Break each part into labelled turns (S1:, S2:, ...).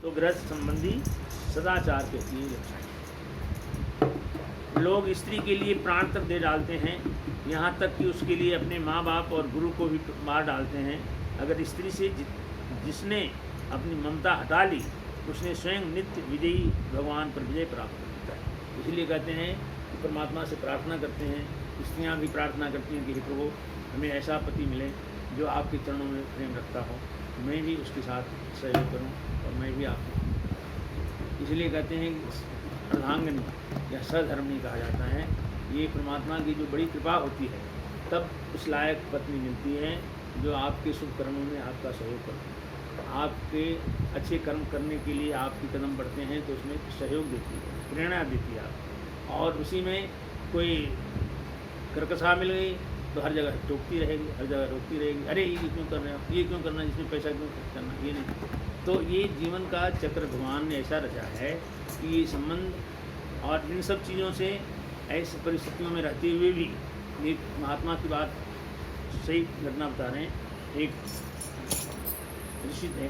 S1: तो गृहस्थ संबंधी सदाचार के लिए लक्षण। लोग स्त्री के लिए प्राण तक दे डालते हैं, यहाँ तक कि उसके लिए अपने माँ बाप और गुरु को भी मार डालते हैं। अगर स्त्री से जिसने अपनी ममता हटा ली, उसने स्वयं नित्य विजयी भगवान पर विजय प्राप्त करता है। इसलिए कहते हैं कि परमात्मा से प्रार्थना करते हैं, स्त्रियाँ भी प्रार्थना करती हैं कि हे प्रभु हमें ऐसा पति मिले जो आपके चरणों में प्रेम रखता हो, मैं भी उसके साथ सहयोग करूं और मैं भी आपको। इसलिए कहते हैं कि अर्धांगिनी या सधर्मिणी कहा जाता है। ये परमात्मा की जो बड़ी कृपा होती है, तब उस लायक पत्नी मिलती है जो आपके शुभ कर्मों में आपका सहयोग करती है। आपके अच्छे कर्म करने के लिए आपके कदम बढ़ते हैं तो उसमें सहयोग देती है, प्रेरणा देती है आपको। और उसी में कोई कर्कशा मिल गई तो हर जगह टोकती रहेगी, हर जगह रोकती रहेगी, अरे ये क्यों कर रहे हो, ये क्यों करना, इसमें पैसा क्यों खर्च करना, ये नहीं। तो ये जीवन का चक्र भगवान ने ऐसा रचा है कि ये संबंध और इन सब चीज़ों से ऐसी परिस्थितियों में रहते हुए भी एक महात्मा की बात सही घटना बता रहे हैं। एक ऋषि थे,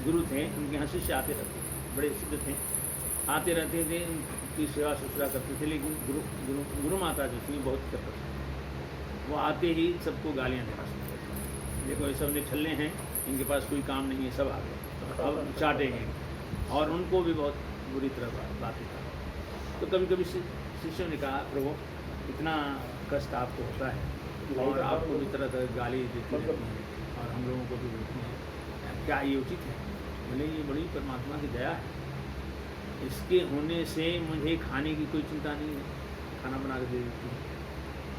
S1: गुरु थे, उनके यहाँ शिष्य आते रहते थे, बड़े सिद्ध थे, आते रहते थे, उनकी सेवा सुश्रा करते थे। लेकिन गुरु माता जो थी बहुत कठोर थी। वो आते ही सबको गालियाँ देना शुरू कर दी। देखो ये सब निठल्ले हैं, इनके पास कोई काम नहीं है, सब आ गए, अब चाटेंगे। और उनको भी बहुत बुरी तरह बातें कहा। तो कभी कभी शिष्यों ने कहा प्रभु इतना कष्ट आपको होता है और आपको भी तरह तरह गाली देती रहती हैं और हम लोगों को भी देती हैं, क्या ये उचित है? बोले ये बड़ी परमात्मा की दया है, इसके होने से मुझे खाने की कोई चिंता नहीं है, खाना बना के दे देती है,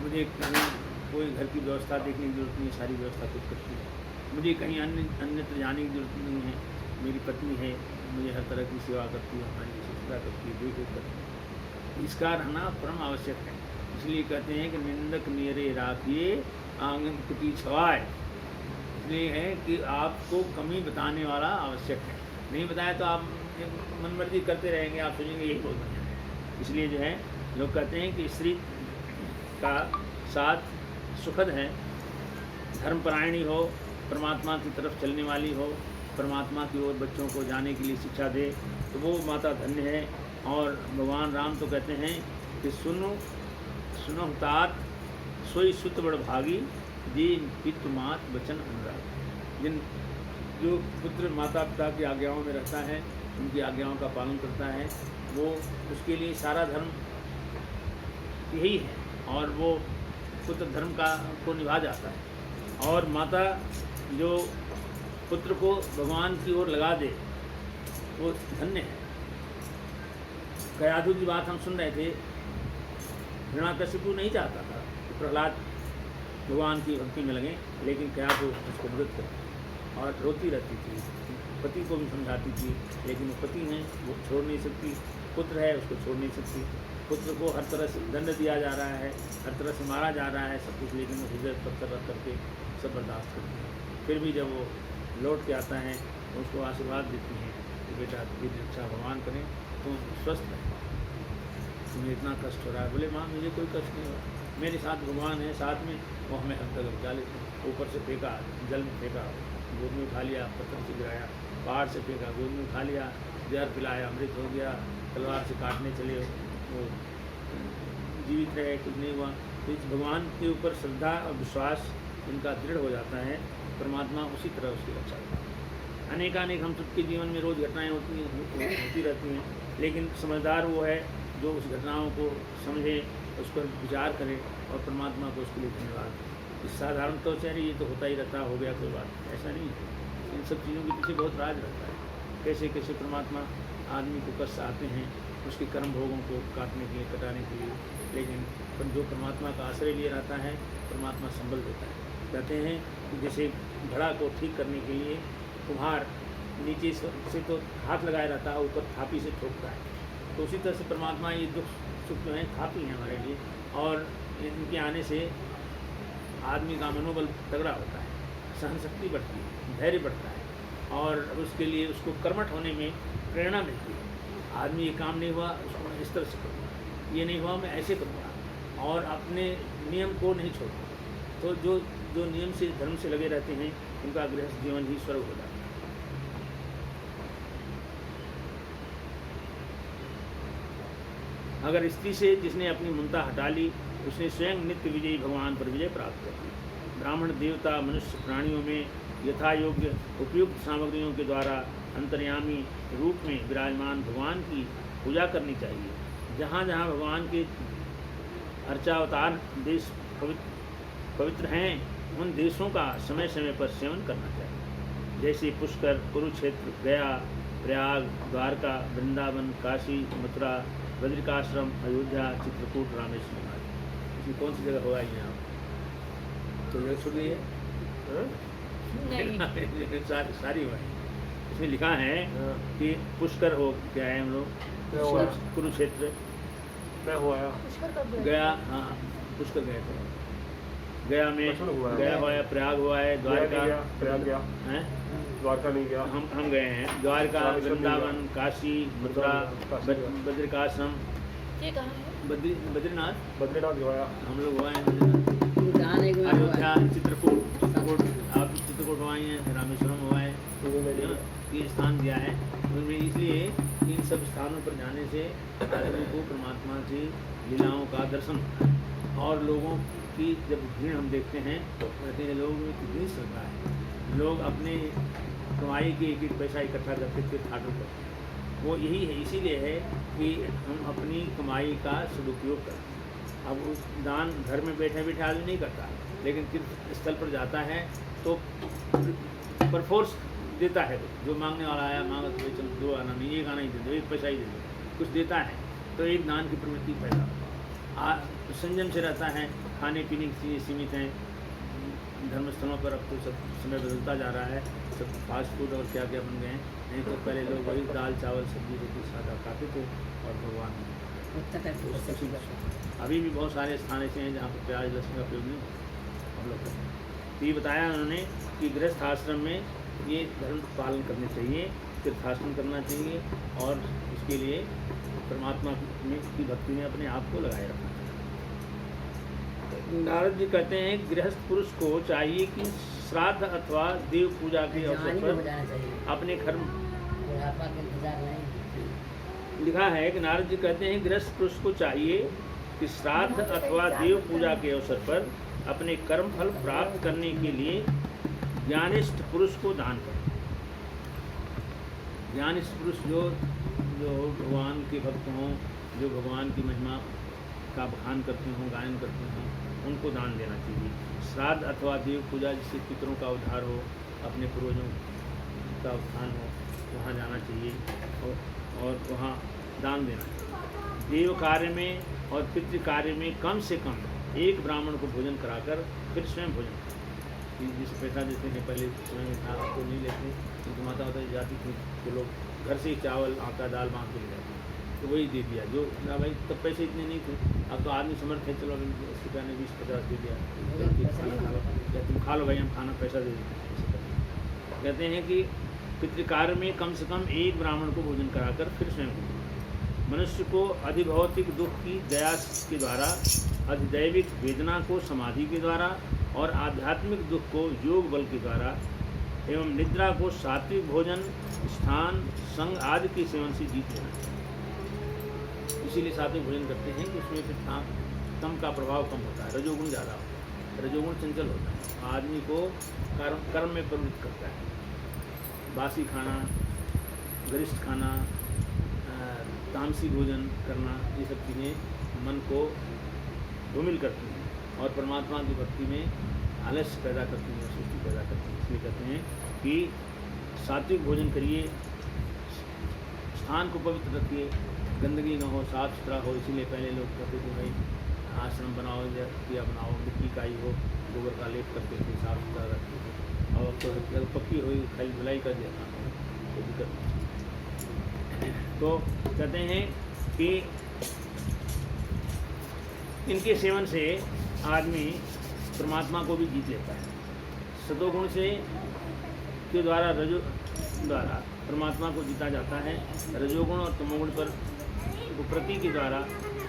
S1: मुझे कहीं कोई घर की व्यवस्था देखने की जरूरत नहीं है, सारी व्यवस्था खुद करती है, मुझे कहीं अन्यत्र जाने की जरूरत नहीं है, मेरी पत्नी है, मुझे हर तरह की सेवा करती है, हमारी सेवा करती है, देख करती है। इसका रहना परम आवश्यक है। इसलिए कहते हैं कि निंदक मेरे राखिए आंगन की छवाए। इसलिए है कि आपको कमी बताने वाला आवश्यक है, नहीं बताया तो आप मनमर्जी करते रहेंगे, आप सोचेंगे यही बहुत बढ़िया है। इसलिए जो है लोग कहते हैं कि स्त्री का साथ सुखद है, धर्मपरायणी हो, परमात्मा की तरफ चलने वाली हो, परमात्मा की ओर बच्चों को जाने के लिए शिक्षा दे, तो वो माता धन्य है। और भगवान राम तो कहते हैं कि सुनो तात सोई सुत बड़ भागी, जी पितु मात वचन अनुराग। जिन जो पुत्र माता पिता की आज्ञाओं में रहता है, उनकी आज्ञाओं का पालन करता है, वो उसके लिए सारा धर्म यही है और वो पुत्र धर्म को निभा जाता है। और माता जो पुत्र को भगवान की ओर लगा दे वो धन्य है। कयाधु की बात हम सुन रहे थे, हिरण्याकशिपु नहीं चाहता था कि प्रहलाद भगवान की भक्ति में लगे, लेकिन कयाधु उसको मदद करती और रोती रहती थी, पति को भी समझाती थी, लेकिन वो पति हैं वो छोड़ नहीं सकती, पुत्र है उसको छोड़ नहीं सकती। पुत्र को हर तरह से दंड दिया जा रहा है, हर तरह से मारा जा रहा है, सब कुछ, लेकिन वो हृदय पत्थर रख करके सब बर्दाश्त करती है। फिर भी जब वो लौट के आता है तो उसको आशीर्वाद देती हैं कि बेटा तेरी रक्षा भगवान करें, तुम स्वस्थ है, तुम्हें इतना कष्ट हो रहा है। बोले माँ मुझे कोई कष्ट नहीं हुआ, मेरे साथ भगवान है साथ में, वो हमें हद तक बचा लेते हैं। ऊपर से फेंका, जल में फेंका, गोद में उठा लिया, पत्थर से गिराया, पहाड़ से फेंका, गोद में उठा लिया, जहर पिलाया, अमृत हो गया, तलवार से काटने चले, वो जीवित रहे, कुछ नहीं हुआ। तो इस भगवान के ऊपर श्रद्धा और विश्वास इनका दृढ़ हो जाता है, परमात्मा उसी तरह उसकी रक्षा करता है। अनेकानेक हम सबके जीवन में रोज़ घटनाएँ होती रहती हैं, लेकिन समझदार वो है जो उस घटनाओं को समझे, उस पर विचार करे और परमात्मा को उसके लिए धन्यवाद। इस साधारण तौर से ये तो होता ही रहता, हो गया कोई बात, ऐसा नहीं है। इन सब चीज़ों के पीछे बहुत राज रहता है, कैसे कैसे परमात्मा आदमी को कष्ट आते हैं उसके कर्म भोगों को काटने के लिए, कटाने के लिए, लेकिन जो परमात्मा का आश्रय लिए रहता है परमात्मा संबल देता है। कहते हैं कि जैसे घड़ा को ठीक करने के लिए कुम्हार नीचे से तो हाथ लगाया रहता है, ऊपर थापी से ठोकता है, तो उसी तरह से परमात्मा ये दुख सुख जो है थापी हैं हमारे लिए, और इनके आने से आदमी का मनोबल तगड़ा होता है, सहन शक्ति बढ़ती है, धैर्य बढ़ता है, और उसके लिए उसको कर्मठ होने में प्रेरणा मिलती है। आदमी ये काम नहीं हुआ उसको मैं इस तरह से करूँगा, ये नहीं हुआ मैं ऐसे करूँगा, और अपने नियम को नहीं छोड़ता। तो जो नियम से धर्म से लगे रहते हैं उनका गृहस्थ जीवन ही स्वर्ग हो जाता है। अगर स्त्री से जिसने अपनी ममता हटा ली उसने स्वयं नित्य विजयी भगवान पर विजय प्राप्त कर ली। ब्राह्मण, देवता, मनुष्य, प्राणियों में यथा योग्य उपयुक्त सामग्रियों के द्वारा अंतर्यामी रूप में विराजमान भगवान की पूजा करनी चाहिए। जहाँ जहाँ भगवान के अर्चावतार देश पवित्र हैं उन देशों का समय समय पर सेवन करना चाहिए, जैसे पुष्कर, कुरुक्षेत्र, गया, प्रयाग, द्वारका, वृंदावन, काशी, मथुरा, बद्रिकाश्रम, अयोध्या, चित्रकूट, रामेश्वरम आदि। इसमें कौन सी जगह होगा ये आप तो जगह छूट गई है? सारी हुआ है। इसमें लिखा है कि पुष्कर हो क्या है हम लोग, कुरुक्षेत्र गया, हाँ पुष्कर गए थे, गया में गया हुआ है, प्रयाग हुआ है, द्वारका है,
S2: द्वारका नहीं गया,
S1: हम गए हैं, द्वारका, वृंदावन, काशी, मथुरा, बद्रिकाश्रम, बद्रीनाथ
S2: गया
S1: हम लोग हुआ है, अयोध्या, चित्रकूट आप चित्रकूट हुआ है, रामेश्वरम हुआ है, ये स्थान दिया है उनमें। इसलिए इन सब स्थानों पर जाने से आदमी को परमात्मा की लीलाओं का दर्शन होता है। और लोगों की जब भीड़ हम देखते हैं तो कहते हैं लोगों में कितनी श्रद्धा है, लोग अपने कमाई के एक एक पैसा इकट्ठा करके फिर ठाकुर करते हैं। वो यही है, इसीलिए है कि हम अपनी कमाई का सदुपयोग करें। अब उस दान घर में बैठे बैठे आदमी नहीं करता, लेकिन तीर्थ स्थल पर जाता है तो परफोर्स देता है। जो मांगने वाला आया मांगा तो चलो दो आना नहीं, एक आना ही दे दो, एक पैसा ही दे दो, कुछ देता है तो एक दान की प्रवृत्ति पैदा। संयम से रहता है, खाने पीने की चीज़ें सीमित हैं। धर्मस्थलों पर अब तो सब समय बदलता जा रहा है, सब फास्ट फूड और क्या क्या बन गए हैं। नहीं तो पहले लोग वही दाल चावल सब्जी रोटी सादा खाते थे और भगवान अभी भी बहुत सारे स्थान ऐसे हैं जहाँ पर प्याज लहसुन का प्रयोग नहीं हम लोग करते हैं। तो ये बताया उन्होंने कि गृहस्थ आश्रम में ये धर्म पालन करने चाहिए, तीर्थाश्रम करना चाहिए और उसके लिए परमात्मा में की भक्ति में अपने आप को लगाए रखना चाहिए। नारद जी कहते हैं गृहस्थ पुरुष को चाहिए कि श्राद्ध अथवा देव पूजा के अवसर पर अपने घर लिखा है कि नारद जी कहते हैं गृहस्थ पुरुष को चाहिए कि श्राद्ध अथवा देव पूजा के अवसर पर अपने कर्म फल प्राप्त करने के लिए ज्ञानिष्ठ पुरुष को दान करें। ज्ञानिष्ठ पुरुष जो भगवान के भक्त हों, जो भगवान की महिमा का बखान करते हों, गायन करते हों, उनको दान देना चाहिए। श्राद्ध अथवा देव पूजा जिससे पितरों का उद्धार हो, अपने पूर्वजों का उत्थान हो, वहाँ जाना चाहिए और वहाँ दान देना चाहिए। देव कार्य में और पितृ कार्य में कम से कम एक ब्राह्मण को भोजन कराकर फिर स्वयं भोजन करें। जिस पैसा देते हैं पहले स्वयं था, तो नहीं लेते, क्योंकि माता होता जाती थी तो लोग घर से ही चावल आटा दाल बांध के ले जाते हैं, तो वही दे दिया। जो ना भाई तब पैसे इतने नहीं थे, अब तो आदमी समर्थ है, चलो रुपया ने 20-50 दे दिया, खाना खा लो या तुम खा लो भाई, हम खाना पैसा दे देते हैं। कहते हैं कि पितृकार्य में कम से कम एक ब्राह्मण को भोजन कराकर फिर स्वयं मनुष्य को अधिभौतिक दुख की दया के द्वारा, अधिदैविक वेदना को समाधि के द्वारा और आध्यात्मिक दुख को योग बल के द्वारा एवं निद्रा को सात्विक भोजन, स्थान, संग आदि के सेवन से जीत लेना चाहिए। इसीलिए सात्विक भोजन करते हैं कि उसमें फिर तम का प्रभाव कम होता है, रजोगुण ज़्यादा होता है, रजोगुण चंचल होता है, आदमी को कर्म में प्रवृत्त करता है। बासी खाना, गरिष्ठ खाना, तामसी भोजन करना, ये सब चीज़ें मन को धूमिल करती हैं और परमात्मा की भक्ति में आलस्य पैदा करती हैं, सुस्ती पैदा करती हैं। इसलिए कहते हैं कि सात्विक भोजन करिए, स्थान को पवित्र रखिए, गंदगी न हो, साफ सुथरा हो। इसीलिए पहले लोग कहते थे भाई आश्रम बनाओ या बनाओ, मिट्टी का ही हो, गोबर का लेप करके थे, साफ सुथरा रखते थे। और तो पक्की हुई खाली धुलाई कर दिया था, कोई दिक्कत नहीं। तो कहते हैं कि इनके सेवन से आदमी परमात्मा को भी जीत लेता है। सतोगुण से के द्वारा द्वारा परमात्मा को जीता जाता है। रजोगुण और तमोगुण पर प्रति के द्वारा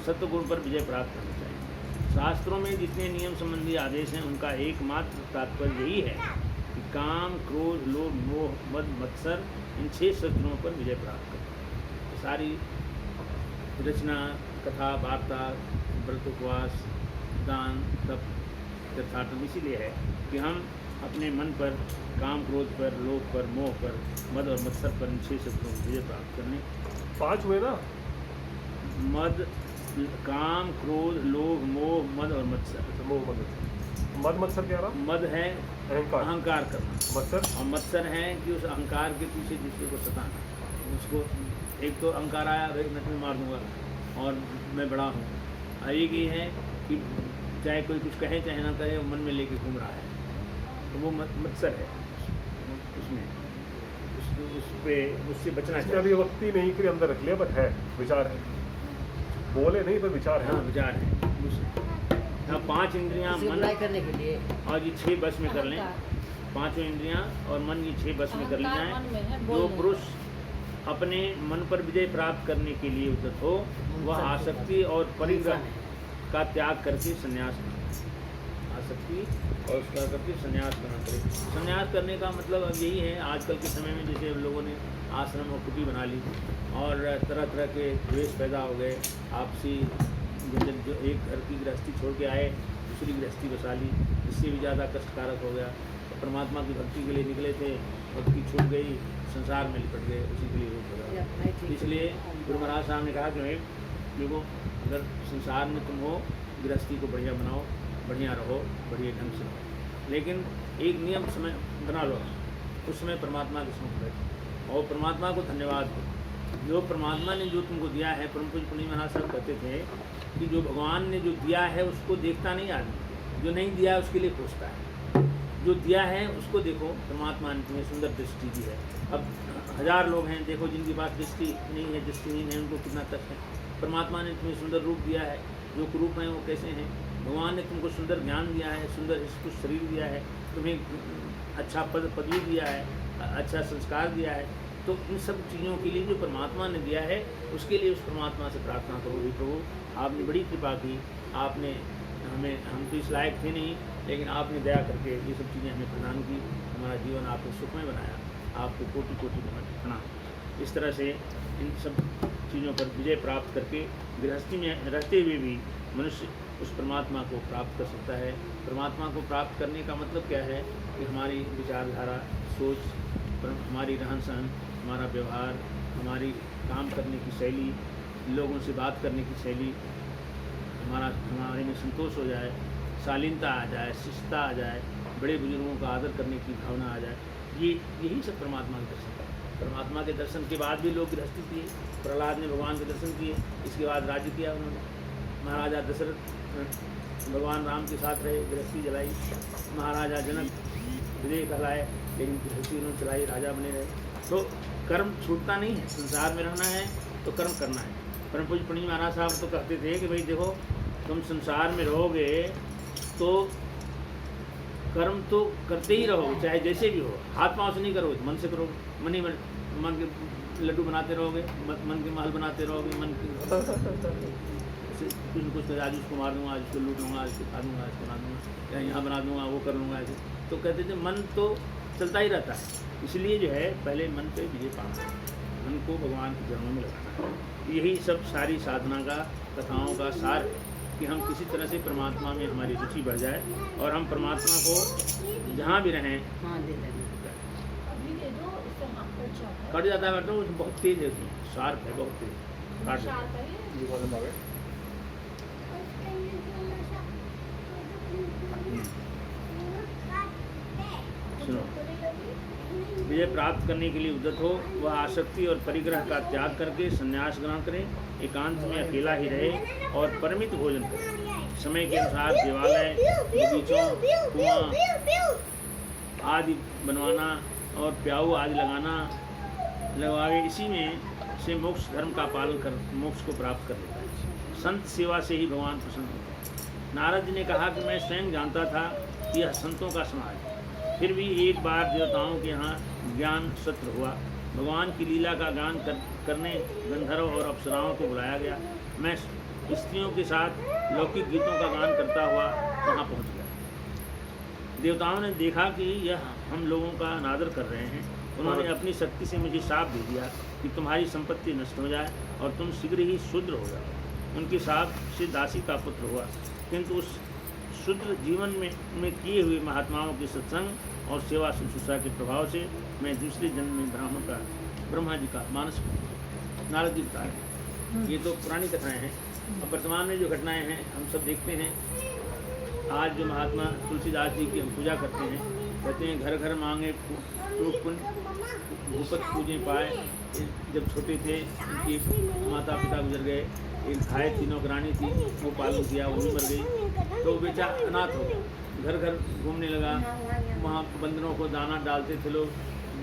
S1: सत्वगुण पर विजय प्राप्त करना चाहिए। शास्त्रों में जितने नियम संबंधी आदेश हैं उनका एकमात्र तात्पर्य यही है कि काम, क्रोध, लोभ, मोह, मद, मत्सर इन 6 शत्रुओं पर विजय प्राप्त करें। सारी रचना कथा वार्ता व्रत उपवास दान तप तीर्थाटन इसीलिए है कि हम अपने मन पर काम क्रोध पर लोभ पर मोह पर मद और मत्सर पर इन 6 शब्दों को विजय प्राप्त करने।
S2: 5 हुए ना?
S1: मद काम क्रोध लोभ मोह मद और मत्सर।
S2: मोह मद मत्सर क्या रहा?
S1: मद है अहंकार करना,
S2: मत्सर
S1: और मत्सर है कि उस अहंकार के पीछे दूसरे को सताना। उसको एक तो अहंकार आया, अरे मैं तुम्हें मार दूंगा और मैं बड़ा हूँ, और एक ये है कि चाहे कोई कुछ कहे चाहे ना कहे, वो मन में लेके घूम रहा है, तो वो मत्सर है। उसमें उस पे उससे बचना चाहिए।
S2: अभी वक्ति नहीं के अंदर रख लिया, बट है विचार है, बोले नहीं पर विचार है।
S1: हाँ विचार है। 5 इंद्रियां मन
S3: करने के लिए
S1: और ये 6 बस में कर लें। 5 इंद्रियां और मन ये 6 बस में कर ली जाए। जो पुरुष अपने मन पर विजय प्राप्त करने के लिए उद्यत हो, वह आसक्ति और परिग्रह का त्याग करके संन्यास करे। आसक्ति और उसका करके संन्यास करना करे। संन्यास करने का मतलब अब यही है, आजकल के समय में जैसे लोगों ने आश्रम और कुटी बना ली और तरह तरह के द्वेष पैदा हो गए, आपसी जो एक घर की गृहस्थी छोड़ के आए दूसरी गृहस्थी बसा ली, इससे भी ज़्यादा कष्टकारक हो गया। तो परमात्मा की भक्ति के लिए निकले थे, भक्ति छूट गई, संसार में लिपट गए, उसी के लिए रूप हो गया। इसलिए गुरु महाराज साहब ने कहा कि भाई देखो, अगर संसार में तुम हो, गृहस्थी को बढ़िया बनाओ, बढ़िया रहो, बढ़िया ढंग से रहो, लेकिन एक नियम समय बना लो, उस समय परमात्मा के समुख बैठो और परमात्मा को धन्यवाद दो। जो परमात्मा ने जो तुमको दिया है, परम पूज्य पुनीत महाराज साहब कहते थे कि जो भगवान ने जो दिया है उसको देखता नहीं आदमी, जो नहीं दिया है उसके लिए पूछता है। जो दिया है उसको देखो, परमात्मा ने तुम्हें सुंदर दृष्टि दी है। अब 1000 लोग हैं, देखो जिनके पास दृष्टि नहीं है, दृष्टिहीन है, उनको कितना कष्ट है। परमात्मा ने तुम्हें सुंदर रूप दिया है, जो कुरूप हैं वो कैसे हैं। भगवान ने तुमको सुंदर ज्ञान दिया है, सुंदर कुछ शरीर दिया है, तुम्हें अच्छा पदवी दिया है, अच्छा संस्कार दिया है। तो इन सब चीज़ों के लिए जो परमात्मा ने दिया है, उसके लिए उस परमात्मा से प्रार्थना करो, हे प्रभु आपने बड़ी कृपा की, आपने हम तो इस लायक थे नहीं, लेकिन आपने दया करके ये सब चीज़ें हमें प्रदान की, हमारा जीवन आपने सुखमय बनाया, आपको कोटि कोटि प्रणाम। इस तरह से इन सब चीज़ों पर विजय प्राप्त करके गृहस्थी में रहते हुए भी मनुष्य उस परमात्मा को प्राप्त कर सकता है। परमात्मा को प्राप्त करने का मतलब क्या है कि हमारी विचारधारा, सोच, हमारी रहन सहन, हमारा व्यवहार, हमारी काम करने की शैली, लोगों से बात करने की शैली, हमारे में संतोष हो जाए, शालीनता आ जाए, शिष्टता आ जाए, बड़े बुजुर्गों का आदर करने की भावना आ जाए। यही सब परमात्मा के दर्शन है। परमात्मा के दर्शन के बाद भी लोग गृहस्थी किए। प्रहलाद ने भगवान के दर्शन किए, इसके बाद राज्य किया उन्होंने। महाराजा दशरथ भगवान राम के साथ रहे, गृहस्थी जलाई। महाराजा जनक विजय कहलाए, लेकिन गृहस्थी उन्होंने चलाई, राजा बने रहे। तो कर्म छूटता नहीं है, संसार में रहना है तो कर्म करना है। परम पूज्य पुनीत महाराज साहब तो कहते थे कि भाई देखो, तुम संसार में रहोगे तो कर्म तो करते ही रहोगे, चाहे जैसे भी हो। हाथ पाँव से नहीं करोगे, मन से करोगे। मन के लड्डू बनाते रहोगे, मन के महल बनाते रहोगे, मन के कुछ आज उसको मार दूंगा, आज उसको लूट लूँगा, आज उसको खा दूँगा, आज बना दूँगा, या यहाँ बना दूँगा, वो कर लूँगा, ऐसे। तो कहते थे मन तो चलता ही रहता है। इसलिए जो है पहले मन पे विजय पाना है, मन को भगवान के चरणों में लगाना है। यही सब सारी साधना का, कथाओं का सार है कि हम किसी तरह से परमात्मा में हमारी रुचि बढ़ जाए और हम परमात्मा को जहाँ भी रहें। कट जाता है बैठो, बहुत तेज है, उसमें शार्प है, बहुत तेज काट जाता है। सुनो, विजय प्राप्त करने के लिए उद्यत हो, वह आसक्ति और परिग्रह का त्याग करके संन्यास ग्रहण करें, एकांत में अकेला ही रहे और परिमित भोजन करें। समय के अनुसार देवालय, बगीचों, कुआं आदि बनवाना और प्याऊ आदि लगवावे, इसी में से मोक्ष धर्म का पालन कर मोक्ष को प्राप्त कर लेता है। संत सेवा से ही भगवान प्रसन्न होता है। नारद जी ने कहा कि मैं स्वयं जानता था कि यह संतों का समाज है, फिर भी एक बार देवताओं के यहाँ ज्ञान सत्र हुआ। भगवान की लीला का गान करने गंधर्व और अप्सराओं को बुलाया गया। मैं स्त्रियों के साथ लौकिक गीतों का गान करता हुआ वहाँ पहुँच गया। देवताओं ने देखा कि यह हम लोगों का अनादर कर रहे हैं। उन्होंने अपनी शक्ति से मुझे शाप दे दिया कि तुम्हारी संपत्ति नष्ट हो जाए और तुम शीघ्र ही शूद्र हो जाओ। उनके साथ से दासी का पुत्र हुआ, किंतु उस शुद्र जीवन में किए हुए महात्माओं के सत्संग और सेवा शुश्रूषा के प्रभाव से मैं दूसरे जन्म में ब्रह्मा जी का मानस नारद जी बता रहे। ये तो पुरानी कथाएं हैं। अब वर्तमान में जो घटनाएं हैं हम सब देखते हैं। आज जो महात्मा तुलसीदास जी की हम पूजा करते हैं, कहते हैं घर घर मांगे भूपत पूजे पाए। जब छोटे थे उनके माता पिता गुजर गए, एक भाई थी नौकरानी थी, वो पालन किया, वो भी मर गई, तो बेचा अनाथ हो गया। घर घर घूमने लगा, वहाँ बंदरों को दाना डालते थे लोग,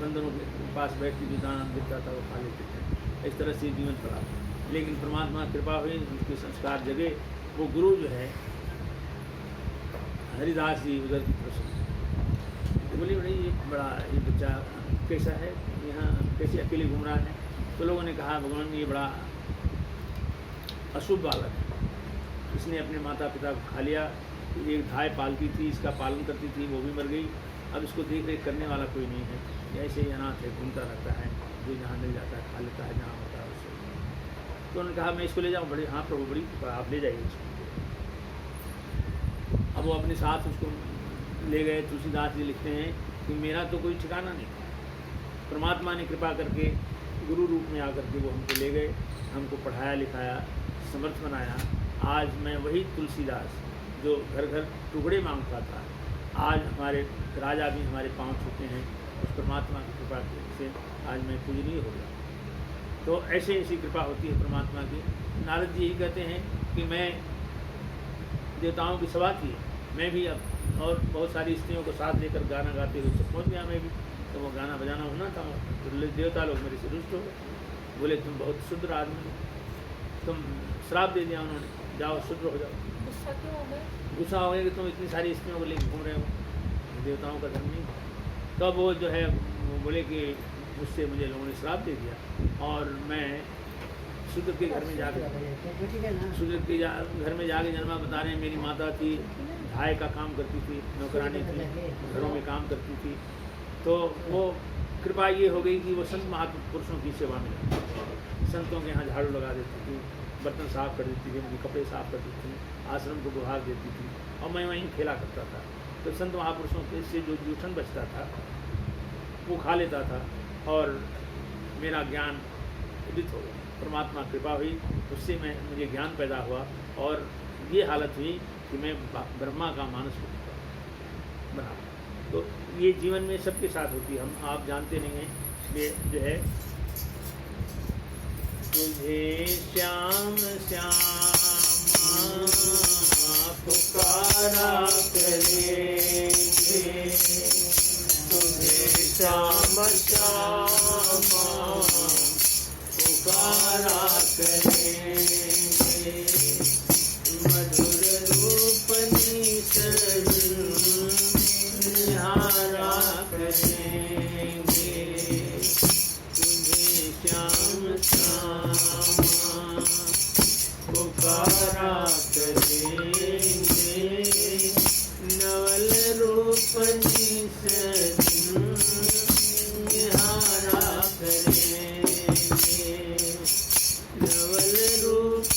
S1: बंदरों के पास बैठ के जो दाना गिरता था वो खा लेते थे। इस तरह से जीवन पड़ा। लेकिन परमात्मा कृपा हुई, उनके संस्कार जगे। वो गुरु जो है हरिदास जी उधर की तरफ बोले बड़ी ये बच्चा कैसा है, यहाँ कैसे अकेले घूम रहा है। तो लोगों ने कहा भगवान ये बड़ा अशुभ बालक है, इसने अपने माता पिता को खा लिया। एक गाय पालती थी, इसका पालन करती थी, वो भी मर गई। अब इसको देख रेख करने वाला कोई नहीं है, ऐसे ही अनाथ है, घूमता रहता है, जो जहाँ मिल जाता है खा लेता है, जहाँ होता है उससे। तो उन्होंने कहा मैं इसको ले जाऊँ। बड़ी हाँ प्रभु, बड़ी आप ले जाइए इसको। अब वो अपने साथ उसको ले गए। तुलसीदास जी लिखते हैं कि मेरा तो कोई ठिकाना नहीं था, परमात्मा ने कृपा करके गुरु रूप में आकर के वो हमको ले गए, हमको पढ़ाया लिखाया, समर्थ बनाया। आज मैं वही तुलसीदास जो घर घर टुकड़े मांगता था, आज हमारे राजा भी हमारे पाँव छूते हैं। उस परमात्मा की कृपा से आज मैं पूजनीय हो गया। तो ऐसे ऐसी कृपा होती है परमात्मा की। नारद जी यही कहते हैं कि मैं देवताओं की सभा की, मैं भी अब और बहुत सारी स्त्रियों को साथ लेकर गाना गाते हुए पहुँच गया मैं भी। तो वो गाना बजाना होना था, तो देवता लोग मेरे से रुष्ट हो गए, बोले तुम बहुत शुद्र आदमी, तुम श्राप दे दिया उन्होंने, जाओ शुद्र हो जाओ। गुस्सा हो गया कि तुम इतनी सारी स्त्रियों को लेकर घूम रहे हो, देवताओं का धर्म नहीं। तब वो जो है वो बोले कि मुझसे मुझे लोगों ने श्राप दे दिया और मैं शूद्र के घर में जाकर घर में जाके जन्मा बता रहे हैं। मेरी माता थी, ढाई का काम करती थी, नौकरानी थी, घरों में काम करती थी। तो वो कृपा ये हो गई कि वो संत महापुरुषों की सेवा में संतों के यहाँ झाड़ू लगा देती थी, बर्तन साफ कर देती थी, उनके कपड़े साफ कर देती थी, आश्रम को गुहार देती थी और मैं वहीं खेला करता था। तो संत महापुरुषों के से जो जूठन बचता था वो खा लेता था और मेरा ज्ञान उदित हो गया। परमात्मा कृपा हुई, उससे मुझे ज्ञान पैदा हुआ और ये हालत हुई कि मैं ब्रह्मा का मानस बना। तो ये जीवन में सबके साथ होती है, हम आप जानते नहीं हैं। इसलिए जो है तुझे श्याम श्याम पुकारा करेंगे, तुझे श्याम श्याम पुकारा करेंगे, मधुर रूप निहारा करेंगे, तुझे श्याम श्याम पुकारा करेंगे, नवल रूप निहारा करेंगे, नवल रूप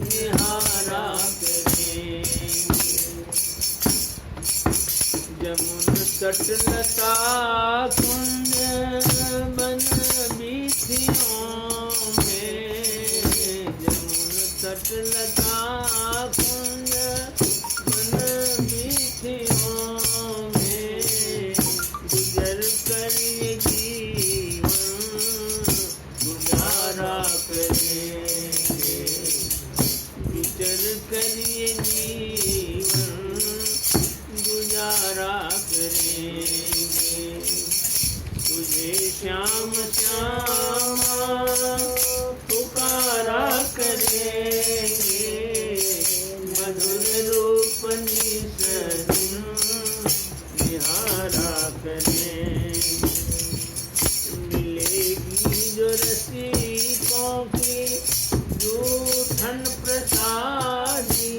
S1: निहारा करेंगे, जमुन तट लता कुंज बन बीथियों में, जमुन तट लता कुंज बन बीथियों में, गुजर कर ये जीवन गुजारा करेंगे, गुजर कर ये जीवन गुजारा करेंगे, तुझे श्याम श्याम पुकारा करेंगे, मधुर रूप निहारा करेंगे, मिलेगी जो रसिकों की जूठन प्रसादी,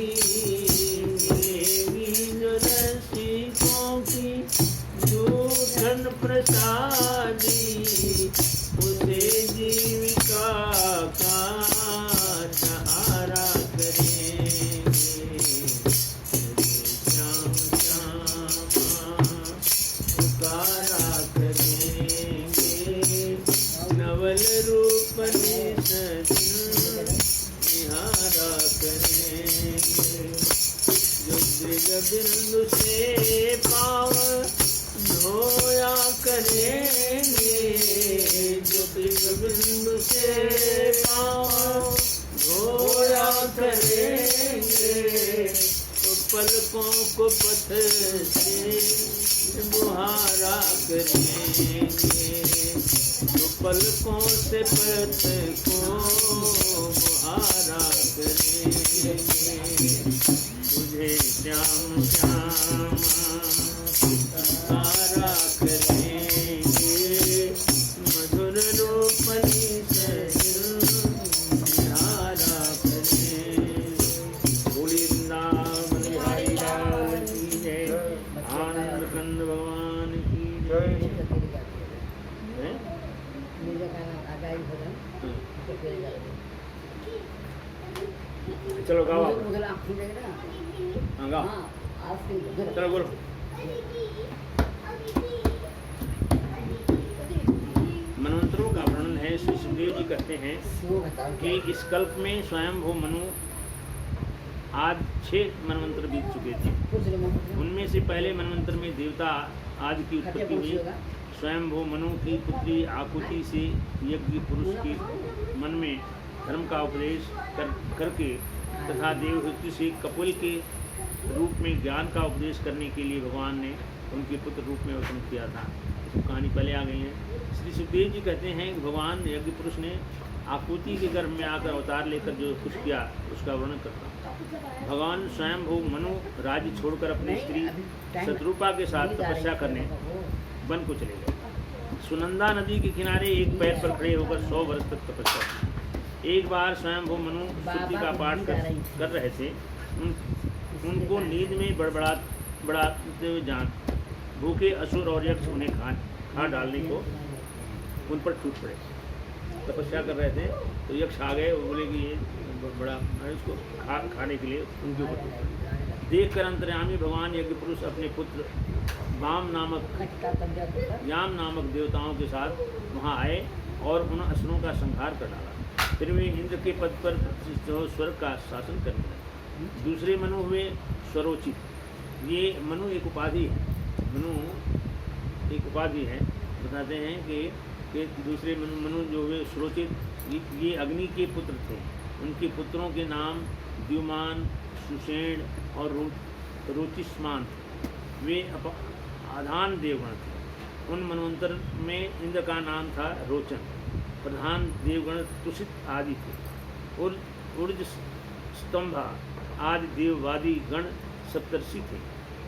S1: प्रसादी, उसे जीविका का बिंदु से पाँव धोया करेंगे, तो पलकों को पत्थर से बुहारा करेंगे, तो पलकों से पत्थर को बुहारा करेंगे। तुझे श्याम श्याम तारा करेंगे, मधुर रूपनी धारा करेंगे। बोली वृंदावन बिहारी लाल की जय, आनंद कंद भगवान की जय। हैं? चलो गाओ आप। हाँ गाओ, चलो बोलो। मनवंतरों का वर्णन है। श्री सुखदेव जी कहते हैं कि इस कल्प में स्वयंभू मनु आज 6 मनवंतर बीत चुके थे। उनमें से पहले मनवंतर में देवता आदि की उत्पत्ति हुई। स्वयंभू मनु की पुत्री आकुति से यज्ञ पुरुष के मन में धर्म का उपदेश करके तथा देवहूति से कपिल के रूप में ज्ञान का उपदेश करने के लिए भगवान ने उनके पुत्र रूप में अवतरण किया था। कहानी पहले आ गई है। श्री सुखदेव जी कहते हैं कि भगवान यज्ञ पुरुष ने आकुति के गर्भ में आकर अवतार लेकर जो कुछ किया उसका वर्णन करता हूँ। भगवान स्वयंभू मनु राज्य छोड़कर अपनी स्त्री शत्रुपा के साथ तपस्या करने वन को चले गए। सुनंदा नदी के किनारे एक पैर पर खड़े होकर 100 वर्ष तक तपस्या की। एक बार स्वयंभू मनु स्तुति का पाठ कर रहे थे। उनको नींद में बड़बड़ाते हुए जान भूखे असुर और यक्ष उन्हें खा डालने को उन पर टूट पड़े। तपस्या कर रहे थे तो यक्ष आ गए, वो बोले कि ये बड़ा इसको खाने के लिए उनके ऊपर देख कर अंतर्यामी भगवान यज्ञ पुरुष अपने पुत्र याम नामक देवताओं के साथ वहाँ आए और उन असुरों का संहार कर डाला। फिर वे इंद्र के पद पर स्वर्ग का शासन करने लगे। दूसरे मनु हुए स्वरोचित। ये मनु एक उपाधि है। मनु एक उपाधि है। बताते हैं कि दूसरे मनु जो हुए स्वरोचित ये अग्नि के पुत्र थे। उनके पुत्रों के नाम द्युमान, सुषेण और रुचिष्मान थे। वे आधान देवगण थे। उन मनवंतर में इंद्र का नाम था रोचन। प्रधान देवगण तुषित आदि थे। ऊर्ज स्तंभा आदि देववादी गण सप्तर्षि थे।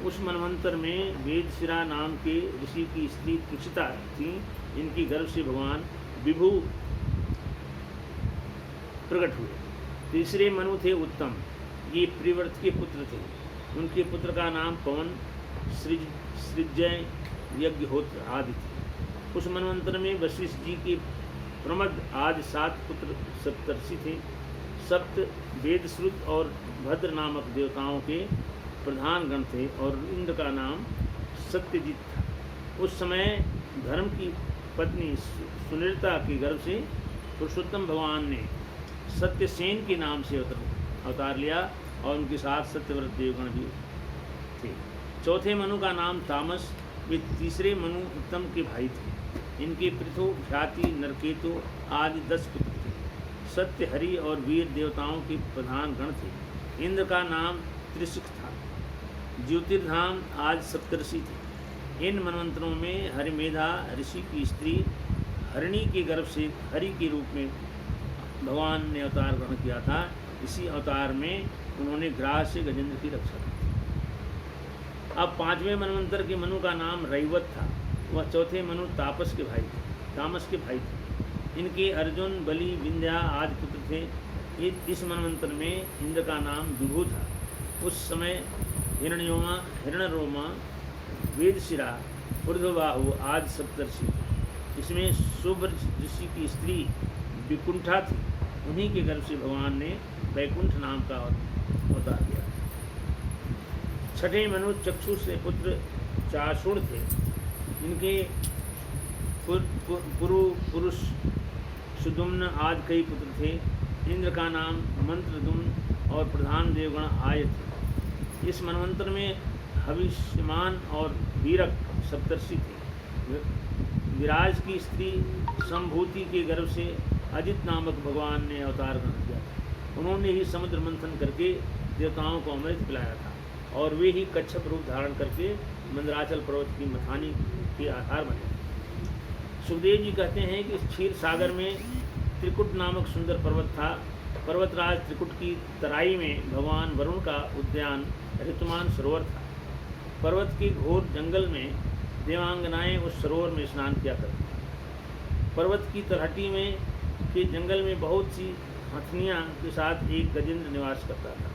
S1: उस मनवंतर में वेदशिरा नाम के ऋषि की स्त्री तुषिता थी। इनकी गर्भ से भगवान विभु प्रकट हुए। तीसरे मनु थे उत्तम। ये प्रिवर्त के पुत्र थे। उनके पुत्र का नाम पवन, सृजय, यज्ञहोत्र आदि थे। उस मनवंतर में वशिष्ठ जी के प्रमद आदि 7 पुत्र सप्तर्षि थे। सप्त वेदश्रुत और भद्र नामक देवताओं के प्रधान गण थे और इंद्र का नाम सत्यजित था। उस समय धर्म की पत्नी सुनिरता के गर्भ से पुरुषोत्तम भगवान ने सत्यसेन के नाम से अवतार लिया और उनके साथ सत्यव्रत देवगण भी थे। चौथे मनु का नाम तामस। वे तीसरे मनु उत्तम के भाई थे। इनके पृथु, ख्याति, नरकेतु आदि 10 पुत्र थे। सत्य, हरि और वीर देवताओं के प्रधान गण थे। इंद्र का नाम त्रिशिख था। ज्योतिर्धाम आज सप्तर्षि थे। इन मनवंतरों में हरिमेधा ऋषि की स्त्री हरिणी के गर्भ से हरि के रूप में भगवान ने अवतार ग्रहण किया था। इसी अवतार में उन्होंने ग्राह से गजेंद्र की रक्षा की। अब 5वें मनवंतर के मनु का नाम रैवत था। वह चौथे मनु तामस के भाई थे। इनके अर्जुन, बलि, विंध्या आदि पुत्र थे। इस मनवंतर में इंद्र का नाम विभु था। उस समय हिरण्यरोमा, वेदशिरा, ऊर्ध्वबाहु आदि सप्तर्षि। इसमें शुभ ऋषि की स्त्री विकुंठा थी। उन्हीं के गर्भ से भगवान ने वैकुंठ नाम का अवतार किया। छठे मनु चक्षु से पुत्र चाशुर थे। इनके पुरुष सुदुम्न आदि कई पुत्र थे। इंद्र का नाम मंत्रदुम्न और प्रधान देवगण आय थे। इस मनवंतर में हविष्यमान और वीरक सप्तर्षि थे। विराज की स्त्री संभूति के गर्भ से अजित नामक भगवान ने अवतार ग्रहण किया था। उन्होंने ही समुद्र मंथन करके देवताओं को अमृत पिलाया था और वे ही कच्छप रूप धारण करके मंदराचल पर्वत की मथानी के आधार बने। सुखदेव जी कहते हैं कि क्षीर सागर में त्रिकुट नामक सुंदर पर्वत था। पर्वतराज त्रिकुट की तराई में भगवान वरुण का उद्यान ऋतुमान सरोवर था। पर्वत के घोर जंगल में देवांगनाएं उस सरोवर में स्नान किया करती थीं। पर्वत की तलहटी में के जंगल में बहुत सी हथनियाँ के साथ एक गजेंद्र निवास करता था।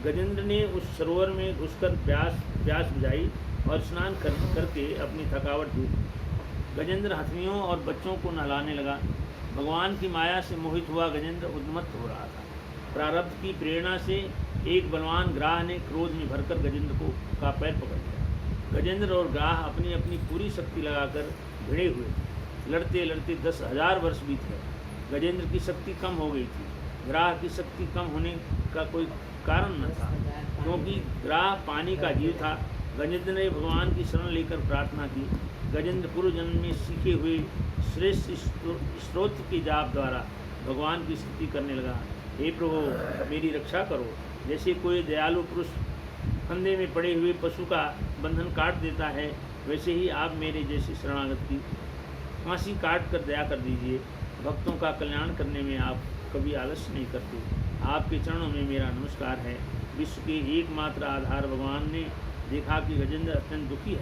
S1: गजेंद्र ने उस सरोवर में घुसकर प्यास बुझाई और स्नान करके अपनी थकावट दूर की। गजेंद्र हथनियों और बच्चों को नहलाने लगा। भगवान की माया से मोहित हुआ गजेंद्र उन्मत्त हो रहा था। प्रारब्ध की प्रेरणा से एक बलवान ग्राह ने क्रोध में भरकर गजेंद्र का पैर पकड़ लिया। गजेंद्र और ग्राह अपनी अपनी पूरी शक्ति लगाकर भिड़े हुए थे। लड़ते लड़ते 10,000 वर्ष बीत गए। गजेंद्र की शक्ति कम हो गई थी। ग्राह की शक्ति कम होने का कोई कारण न था, क्योंकि ग्राह पानी का जीव था। गजेंद्र ने भगवान की शरण लेकर प्रार्थना की। गजेंद्र पूर्व जन्म में सीखे हुए श्रेष्ठ स्रोत के जाप द्वारा भगवान की स्तुति करने लगा। हे प्रभु, मेरी रक्षा करो। जैसे कोई दयालु पुरुष फंदे में पड़े हुए पशु का बंधन काट देता है, वैसे ही आप मेरे जैसे शरणागत की फांसी काट कर दया कर दीजिए। भक्तों का कल्याण करने में आप कभी आलस्य नहीं करते। आपके चरणों में मेरा नमस्कार है। विश्व के एकमात्र आधार भगवान ने देखा कि गजेंद्र अत्यंत दुखी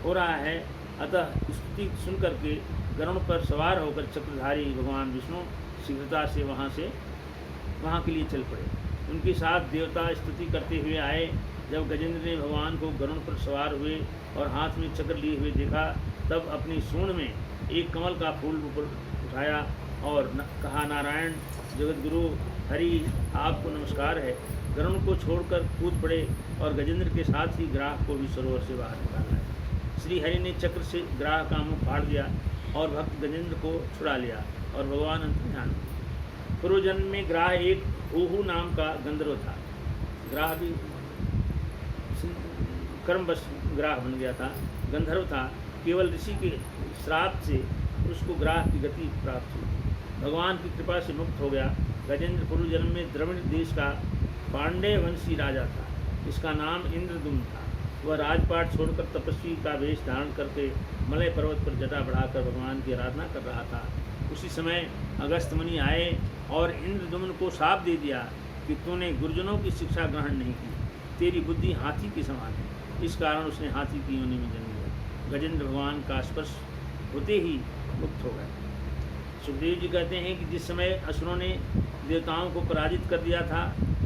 S1: हो रहा है, अतः स्तुति सुन करके गरुड़ पर सवार होकर चक्रधारी भगवान विष्णु शीघ्रता से वहाँ के लिए चल पड़े। उनके साथ देवता स्तुति करते हुए आए। जब गजेंद्र ने भगवान को गरुड़ पर सवार हुए और हाथ में चक्र लिए हुए देखा, तब अपनी सूंड में एक कमल का फूल ऊपर उठाया और कहा, नारायण जगतगुरु हरि, आपको नमस्कार है। गरुड़ को छोड़कर कूद पड़े और गजेंद्र के साथ ही ग्राह को भी सरोवर से बाहर निकाला है। श्री हरि ने चक्र से ग्राह का मुंह फाड़ दिया और भक्त गजेंद्र को छुड़ा लिया और भगवान अंतर्ध्यान हुए। पूर्व जन्म में ग्राह एक ऊहू नाम का गंधर्व था। ग्राह भी कर्मवश ग्राह बन गया था, गंधर्व था। केवल ऋषि के श्राप से उसको ग्राह की गति प्राप्त हुई। भगवान की कृपा से मुक्त हो गया। गजेंद्र पूर्व जन्म में द्रविड़ देश का पांड्य वंशी राजा था। इसका नाम इंद्रदुम्न था। वह राजपाट छोड़कर तपस्वी का वेश धारण करके मलय पर्वत पर जटा बढ़ाकर भगवान की आराधना कर रहा था। उसी समय अगस्त मुनि आए और इंद्रदुम्न को शाप दे दिया कि तूने गुरुजनों की शिक्षा ग्रहण नहीं की, तेरी बुद्धि हाथी की समान है। इस कारण उसने हाथी की योनि में जन्म लिया। गजेंद्र भगवान का स्पर्श होते ही मुक्त हो गए। सुखदेव जी कहते हैं कि जिस समय असुरों ने देवताओं को पराजित कर दिया था,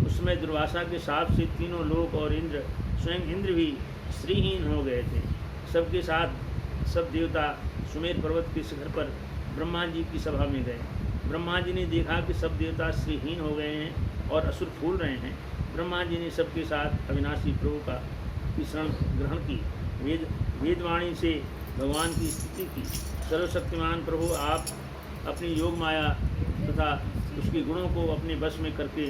S1: उस समय दुर्वासा के शाप से तीनों लोक और स्वयं इंद्र भी श्रीहीन हो गए थे। सबके साथ सब देवता सुमेर पर्वत के शिखर पर ब्रह्मा जी की सभा में गए। ब्रह्मा जी ने देखा कि सब देवता श्रीहीन हो गए हैं और असुर फूल रहे हैं। ब्रह्मा जी ने सबके साथ अविनाशी प्रभु की शरण ग्रहण की। वेदवाणी से भगवान की स्तुति की। सर्वशक्तिमान प्रभु, आप अपनी योग माया तथा उसके गुणों को अपने वश में करके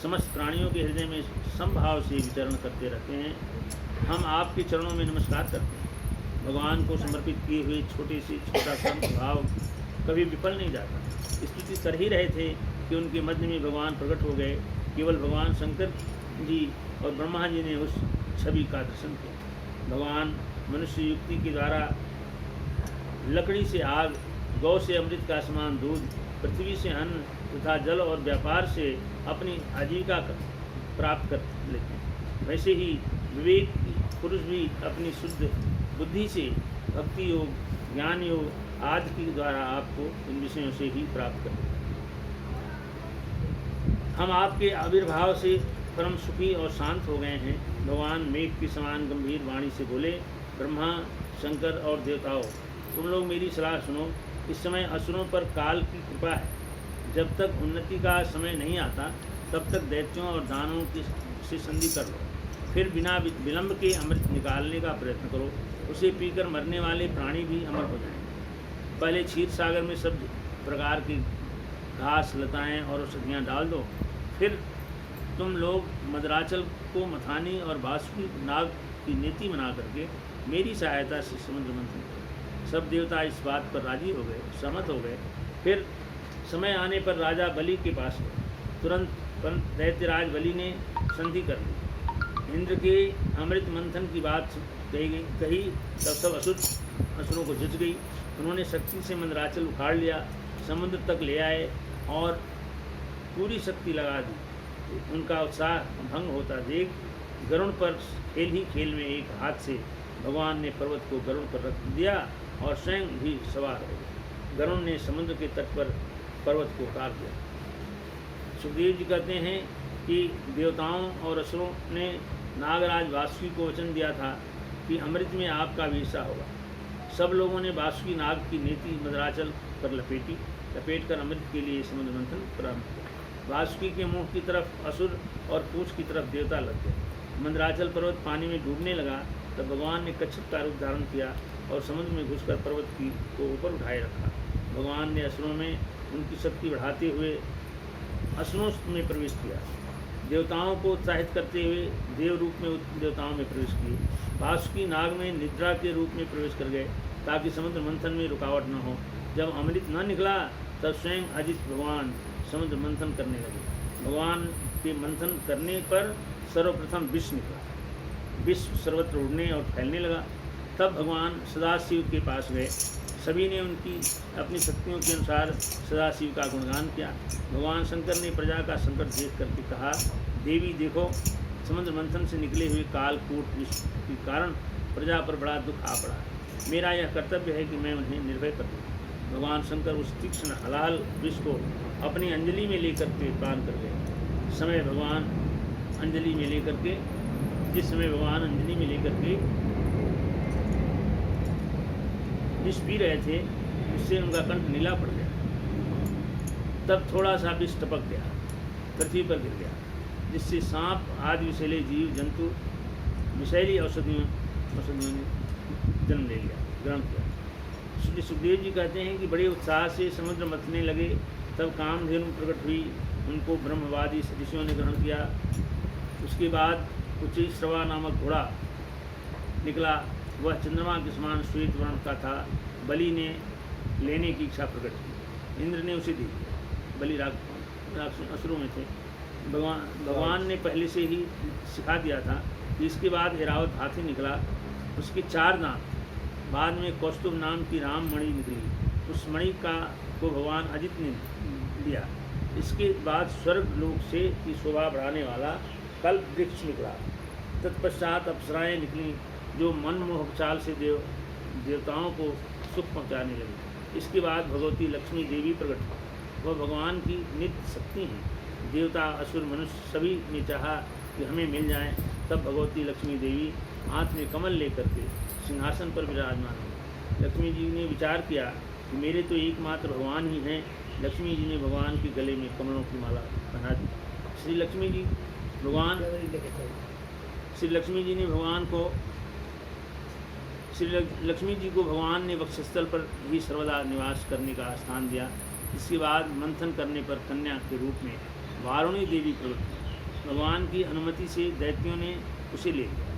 S1: समस्त प्राणियों के हृदय में समभाव से विचरण करते रहते हैं। हम आपके चरणों में नमस्कार करते हैं। भगवान को समर्पित किए हुए छोटे से छोटा सा भाव कभी विफल नहीं जाता। स्तुति कर ही रहे थे कि उनके मध्य में भगवान प्रकट हो गए। केवल भगवान शंकर जी और ब्रह्मा जी ने उस छवि का दर्शन किया। भगवान मनुष्य युक्ति के द्वारा लकड़ी से आग, गौ से अमृत का समान दूध, पृथ्वी से अन्न तथा जल और व्यापार से अपनी आजीविका प्राप्त कर लेते हैं। वैसे ही विवेक पुरुष भी अपनी शुद्ध बुद्धि से भक्ति योग, ज्ञान योग आदि के द्वारा आपको इन विषयों से ही प्राप्त करते हैं। हम आपके आविर्भाव से परम सुखी और शांत हो गए हैं। भगवान मेघ के समान गंभीर वाणी से बोले, ब्रह्मा, शंकर और देवताओं, तुम लोग मेरी सलाह सुनो। इस समय असुरों पर काल की कृपा है। जब तक उन्नति का समय नहीं आता, तब तक दैत्यों और दानवों की से संधि कर लो। फिर बिना विलंब के अमृत निकालने का प्रयत्न करो। उसे पीकर मरने वाले प्राणी भी अमर हो जाएंगे। पहले क्षीर सागर में सब प्रकार की घास, लताएं और औषधियाँ डाल दो। फिर तुम लोग मदराचल को मथानी और बासुकी नाग की नीति बना करके मेरी सहायता से समुद्र मंथन करो। सब देवता इस बात पर राजी हो गए, सहमत हो गए। फिर समय आने पर राजा बलि के पास गए। तुरंत दैत्यराज बलि ने संधि कर ली। इंद्र के अमृत मंथन की बात कही तब सब असुरों को जित गई। उन्होंने शक्ति से मंदराचल उखाड़ लिया, समुद्र तक ले आए और पूरी शक्ति लगा दी। उनका उत्साह भंग होता देख गरुड़ पर खेल में एक हाथ से भगवान ने पर्वत को गरुड़ पर रख दिया और स्वयं भी सवार हो गए। गरुड़ ने समुद्र के तट पर पर्वत को काट दिया। सुखदेव जी कहते हैं कि देवताओं और असुरों ने नागराज वासुकी को वचन दिया था कि अमृत में आपका भी हिस्सा होगा। सब लोगों ने वासुकी नाग की नेति मंदराचल पर लपेट कर अमृत के लिए समुद्र मंथन प्रारंभ किया। वासुकी के मुंह की तरफ असुर और पूंछ की तरफ देवता लग गए। मंदराचल पर्वत पानी में डूबने लगा तब भगवान ने कच्छप का रूप धारण किया और समुद्र में घुसकर पर्वत को ऊपर उठाए रखा। भगवान ने असुरों में उनकी शक्ति बढ़ाते हुए असुरों में प्रवेश किया। देवताओं को उत्साहित करते हुए देव रूप में देवताओं में प्रवेश किए। वासुकी नाग में निद्रा के रूप में प्रवेश कर गए ताकि समुद्र मंथन में रुकावट न हो। जब अमृत न निकला तब स्वयं अजित भगवान समुद्र मंथन करने लगे। भगवान के मंथन करने पर सर्वप्रथम विष निकला। विष सर्वत्र उड़ने और फैलने लगा। तब भगवान सदाशिव के पास गए। सभी ने उनकी अपनी शक्तियों के अनुसार सदाशिव का गुणगान किया। भगवान शंकर ने प्रजा का संकट देख करके कहा, देवी देखो, समुद्र मंथन से निकले हुए कालकूट विष के कारण प्रजा पर बड़ा दुख आ पड़ा है। मेरा यह कर्तव्य है कि मैं उन्हें निर्भय कर दूँ। भगवान शंकर उस तीक्ष्ण हलाल विष को अपनी अंजलि में लेकर के पान कर गए। जिस समय भगवान अंजलि में लेकर के विष पी रहे थे, उससे उनका कंठ नीला पड़ गया। तब थोड़ा सा विष टपक गया, पृथ्वी पर गिर गया, जिससे सांप आदि विषैले जीव जंतु विषैली औषधियों ने जन्म ले लिया, ग्रहण किया। श्री सुखदेव जी कहते हैं कि बड़े उत्साह से समुद्र मथने लगे। तब कामधेनु प्रकट हुई, उनको ब्रह्मवादी ऋषियों ने ग्रहण किया। उसके बाद उच्चैश्रवा नामक घोड़ा निकला। वह चंद्रमा के समान श्वेत वर्ण का था। बलि ने लेने की इच्छा प्रकट की। इंद्र ने उसे दे दिया। बलि असुरों में थे। भगवान ने पहले से ही सिखा दिया था कि इसके बाद ऐरावत हाथी निकला। उसके 4 दांत। बाद में कौस्तुभ नाम की राम मणि निकली। उस मणि को भगवान अजित ने दिया। इसके बाद स्वर्ग लोक से की शोभा बढ़ाने वाला कल्प वृक्ष निकला। तत्पश्चात अप्सराएं निकली जो मनमोहक चाल से देवताओं को सुख पहुंचाने लगी। इसके बाद भगवती लक्ष्मी देवी प्रकट हुई। वह भगवान की नित्य शक्ति हैं। देवता असुर मनुष्य सभी ने चाहा कि हमें मिल जाएं। तब भगवती लक्ष्मी देवी हाथ में कमल लेकर के सिंहासन पर विराजमान हुई। लक्ष्मी जी ने विचार किया कि मेरे तो एकमात्र भगवान ही हैं। लक्ष्मी जी ने भगवान के गले में कमलों की माला पहना दी। श्री लक्ष्मी जी को भगवान ने वक्षस्थल पर ही सर्वदा निवास करने का स्थान दिया। इसके बाद मंथन करने पर कन्या के रूप में वारुणी देवी प्रकट हुई। भगवान की अनुमति से दैत्यों ने उसे ले लिया।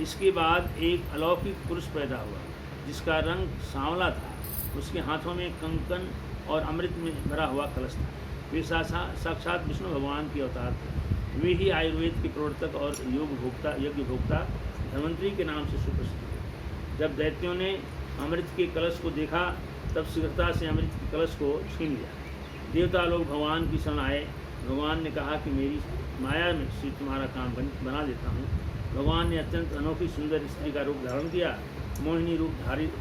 S1: इसके बाद एक अलौकिक पुरुष पैदा हुआ जिसका रंग सांवला था। उसके हाथों में कंकन और अमृत में भरा हुआ कलश था। वे साक्षात विष्णु भगवान के अवतार थे। वे ही आयुर्वेद के प्रवर्तक और यज्ञ भोक्ता धन्वंतरी के नाम से सुप्रसिद्ध थे। जब दैत्यों ने अमृत के कलश को देखा तब शीघ्रता से अमृत के कलश को छीन लिया। देवता लोग भगवान की शरण आए। भगवान ने कहा कि मेरी माया में से तुम्हारा काम बना देता हूँ। भगवान ने अत्यंत अनोखी सुंदर स्त्री का रूप धारण किया। मोहिनी रूप धारित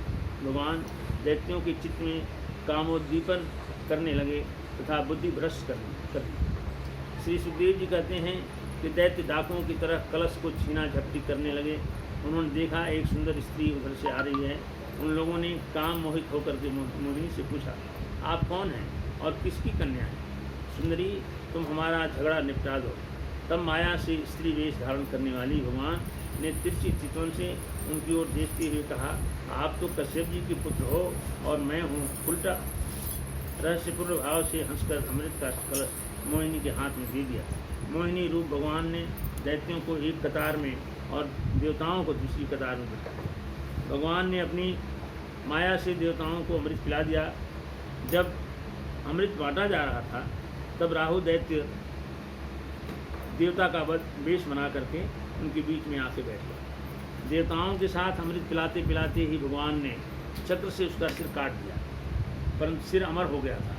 S1: भगवान दैत्यों के चित्त में कामोद्दीपन करने लगे तथा बुद्धि भ्रष्ट कर दी। श्री सुखदेव जी कहते हैं कि दैत्य डाकुओं की तरह कलश को छीना झपटी करने लगे। उन्होंने देखा एक सुंदर स्त्री उधर से आ रही है। उन लोगों ने काम मोहित होकर के मोहिनी से पूछा, आप कौन हैं और किसकी कन्या हैं? सुंदरी, तुम हमारा झगड़ा निपटा दो। तब माया से स्त्री वेश धारण करने वाली भगवान ने तिरछी चितवन से उनकी ओर देखते हुए कहा, आप तो कश्यप जी के पुत्र हो और मैं हूँ उल्टा। रहस्यपूर्ण भाव से हंसकर अमृत का कलश मोहिनी के हाथ में दे दिया। मोहिनी रूप भगवान ने दैत्यों को एक कतार में और देवताओं को दूसरी कतार में बिठाया। भगवान ने अपनी माया से देवताओं को अमृत पिला दिया। जब अमृत बांटा जा रहा था तब राहु दैत्य देवता का वेश बना करके उनके बीच में आके बैठ गया। देवताओं के साथ अमृत पिलाते पिलाते ही भगवान ने चक्र से उसका सिर काट दिया, परंतु सिर अमर हो गया था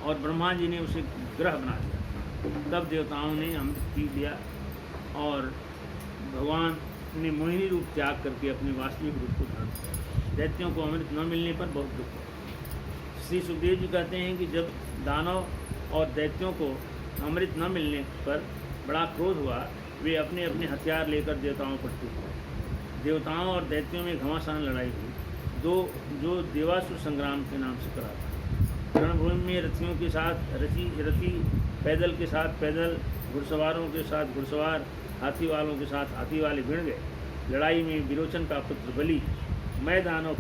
S1: और ब्रह्मा जी ने उसे ग्रह बना दिया। तब देवताओं ने अमृत पी लिया और भगवान ने मोहिनी रूप त्याग करके अपने वास्तविक रूप को धारण किया। दैत्यों को अमृत न मिलने पर बहुत दुख हुआ। श्री सुखदेव जी कहते हैं कि जब दानव और दैत्यों को अमृत न मिलने पर बड़ा क्रोध हुआ, वे अपने अपने हथियार लेकर देवताओं पर टूट पड़े। देवताओं और दैत्यों में घमासान लड़ाई हुई, जो देवासुर संग्राम के नाम से करा था। रणभूमि में रथियों के साथ रथी, पैदल के साथ पैदल, घुड़सवारों के साथ घुड़सवार, हाथी वालों के साथ हाथी वाले भिड़ गए। लड़ाई में विरोचन का पुत्र बलि मैं दानव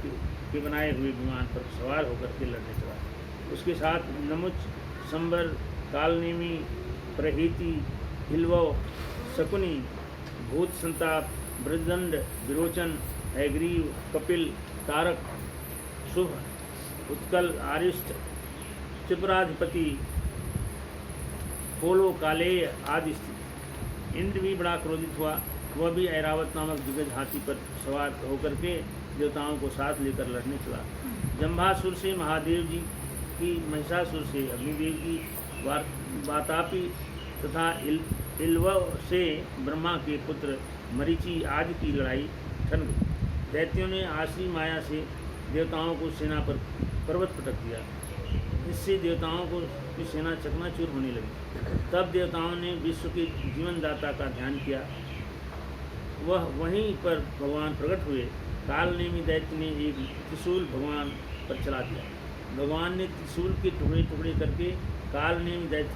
S1: के बनाए हुए विमान पर सवार होकर के लड़ने चला। उसके साथ नमुच, संबर, कालनेमी, प्रहीति, हिलवो, शकुनी, भूत संताप, ब्रजदंड, विरोचन, हैग्रीव, कपिल, तारक, शुभ, उत्कल, आरिष्ट, त्रिपुराधिपति, कोलो, कालेय आदि स्थित। इंद्र भी बड़ा क्रोधित हुआ, वह भी ऐरावत नामक दिग्गज हाथी पर सवार होकर के देवताओं को साथ लेकर लड़ने चला। जंभासुर से महादेव जी की, महिषासुर से अग्निदेव की, वातापी तथा इल्व से ब्रह्मा के पुत्र मरीचि आदि की लड़ाई ठन गई। दैत्यों ने आश्री माया से देवताओं को सेना पर पर्वत पटक दिया। इससे देवताओं की सेना चकनाचूर होने लगी। तब देवताओं ने विश्व के जीवनदाता का ध्यान किया। वह वहीं पर भगवान प्रकट हुए। कालनेमी दैत्य ने एक त्रिशूल भगवान पर चला दिया। भगवान ने त्रिशूल के टुकड़े टुकड़े करके कालनेमी दैत्य